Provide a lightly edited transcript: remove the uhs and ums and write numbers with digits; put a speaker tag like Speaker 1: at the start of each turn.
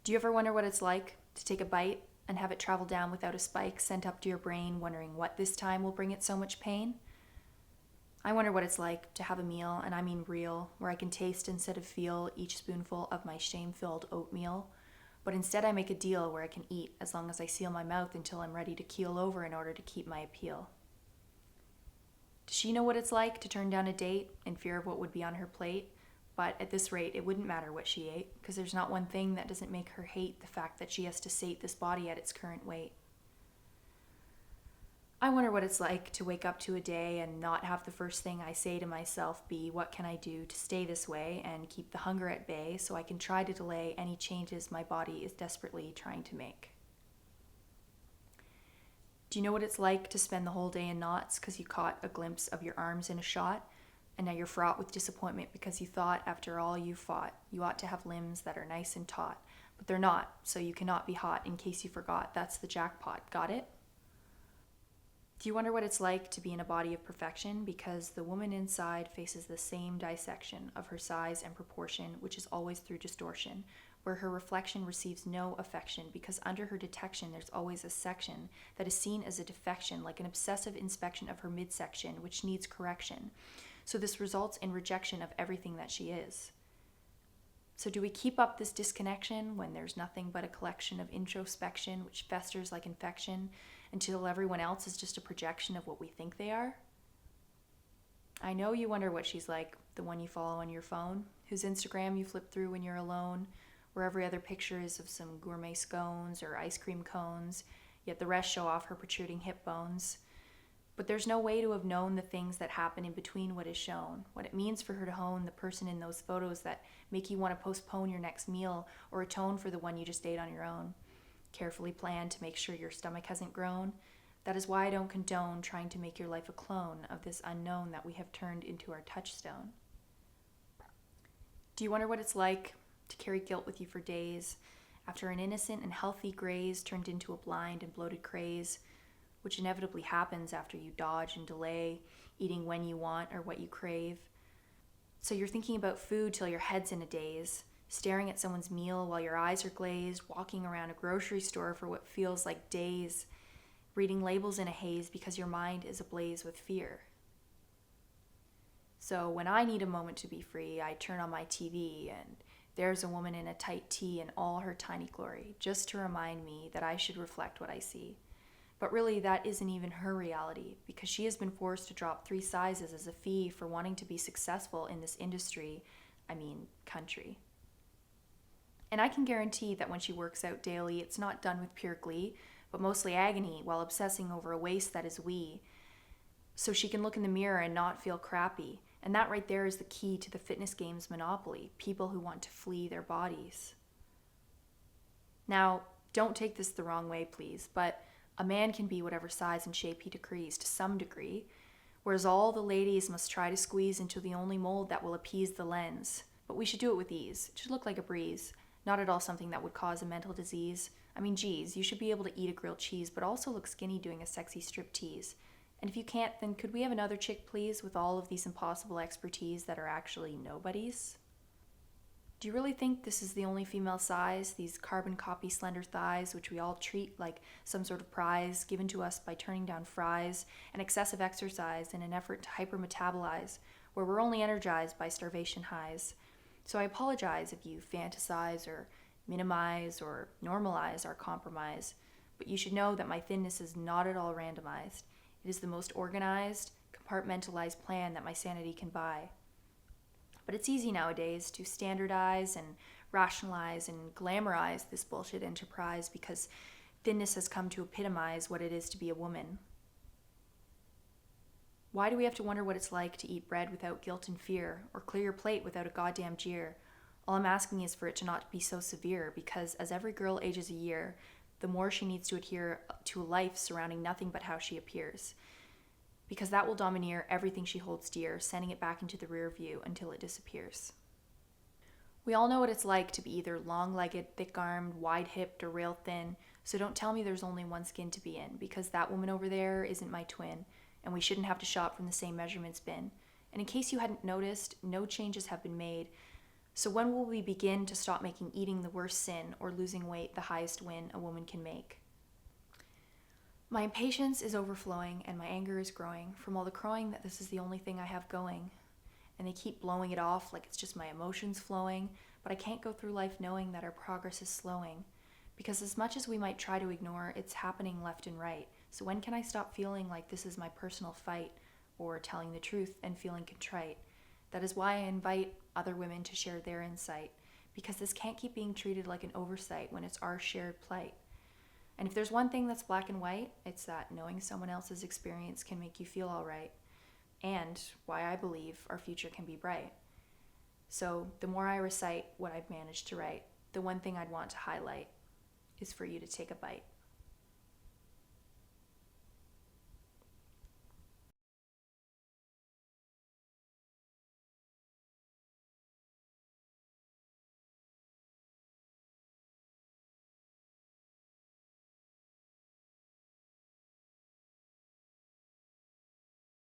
Speaker 1: Do you ever wonder what it's like to take a bite and have it travel down without a spike sent up to your brain, wondering what this time will bring it so much pain? I wonder what it's like to have a meal, and I mean real, where I can taste instead of feel each spoonful of my shame-filled oatmeal. But instead I make a deal where I can eat as long as I seal my mouth until I'm ready to keel over in order to keep my appeal. Does she know what it's like to turn down a date in fear of what would be on her plate? But at this rate, it wouldn't matter what she ate, because there's not one thing that doesn't make her hate the fact that she has to sate this body at its current weight. I wonder what it's like to wake up to a day and not have the first thing I say to myself be, what can I do to stay this way and keep the hunger at bay so I can try to delay any changes my body is desperately trying to make? Do you know what it's like to spend the whole day in knots because you caught a glimpse of your arms in a shot? And now you're fraught with disappointment because you thought, after all you fought, you ought to have limbs that are nice and taut. But they're not, so you cannot be hot in case you forgot. That's the jackpot. Got it? Do you wonder what it's like to be in a body of perfection because the woman inside faces the same dissection of her size and proportion, which is always through distortion, where her reflection receives no affection because under her detection there's always a section that is seen as a defection, like an obsessive inspection of her midsection, which needs correction. So this results in rejection of everything that she is. So do we keep up this disconnection when there's nothing but a collection of introspection which festers like infection until everyone else is just a projection of what we think they are? I know you wonder what she's like, the one you follow on your phone, whose Instagram you flip through when you're alone, where every other picture is of some gourmet scones or ice cream cones, yet the rest show off her protruding hip bones. But there's no way to have known the things that happen in between what is shown, what it means for her to hone the person in those photos that make you want to postpone your next meal or atone for the one you just ate on your own. Carefully planned to make sure your stomach hasn't grown. That is why I don't condone trying to make your life a clone of this unknown that we have turned into our touchstone. Do you wonder what it's like to carry guilt with you for days after an innocent and healthy graze turned into a blind and bloated craze, which inevitably happens after you dodge and delay eating when you want or what you crave? So you're thinking about food till your head's in a daze, staring at someone's meal while your eyes are glazed, walking around a grocery store for what feels like days, reading labels in a haze because your mind is ablaze with fear. So when I need a moment to be free, I turn on my TV and there's a woman in a tight tee in all her tiny glory, just to remind me that I should reflect what I see. But really, that isn't even her reality, because she has been forced to drop 3 sizes as a fee for wanting to be successful in this industry, country. And I can guarantee that when she works out daily, it's not done with pure glee, but mostly agony while obsessing over a waist that is wee, so she can look in the mirror and not feel crappy. And that right there is the key to the fitness game's monopoly, people who want to flee their bodies. Now, don't take this the wrong way, please, but a man can be whatever size and shape he decrees to some degree, whereas all the ladies must try to squeeze into the only mold that will appease the lens. But we should do it with ease. It should look like a breeze, not at all something that would cause a mental disease. Geez, you should be able to eat a grilled cheese, but also look skinny doing a sexy strip tease. And if you can't, then could we have another chick, please, with all of these impossible expertise that are actually nobody's? Do you really think this is the only female size, these carbon copy slender thighs, which we all treat like some sort of prize given to us by turning down fries and excessive exercise in an effort to hypermetabolize, where we're only energized by starvation highs? So I apologize if you fantasize or minimize or normalize our compromise, but you should know that my thinness is not at all randomized. It is the most organized, compartmentalized plan that my sanity can buy. But it's easy nowadays to standardize and rationalize and glamorize this bullshit enterprise because thinness has come to epitomize what it is to be a woman. Why do we have to wonder what it's like to eat bread without guilt and fear, or clear your plate without a goddamn jeer? All I'm asking is for it to not be so severe, because as every girl ages a year, the more she needs to adhere to a life surrounding nothing but how she appears. Because that will domineer everything she holds dear, sending it back into the rear view until it disappears. We all know what it's like to be either long-legged, thick-armed, wide-hipped, or rail-thin, so don't tell me there's only one skin to be in, because that woman over there isn't my twin, and we shouldn't have to shop from the same measurements bin. And in case you hadn't noticed, no changes have been made, So when will we begin to stop making eating the worst sin or losing weight the highest win a woman can make? My impatience is overflowing and my anger is growing from all the crowing that this is the only thing I have going. And they keep blowing it off like it's just my emotions flowing, but I can't go through life knowing that our progress is slowing. Because as much as we might try to ignore, it's happening left and right. So when can I stop feeling like this is my personal fight, or telling the truth and feeling contrite? That is why I invite other women to share their insight, because this can't keep being treated like an oversight when it's our shared plight. And if there's one thing that's black and white, it's that knowing someone else's experience can make you feel all right, and why I believe our future can be bright. So the more I recite what I've managed to write, the one thing I'd want to highlight is for you to take a bite.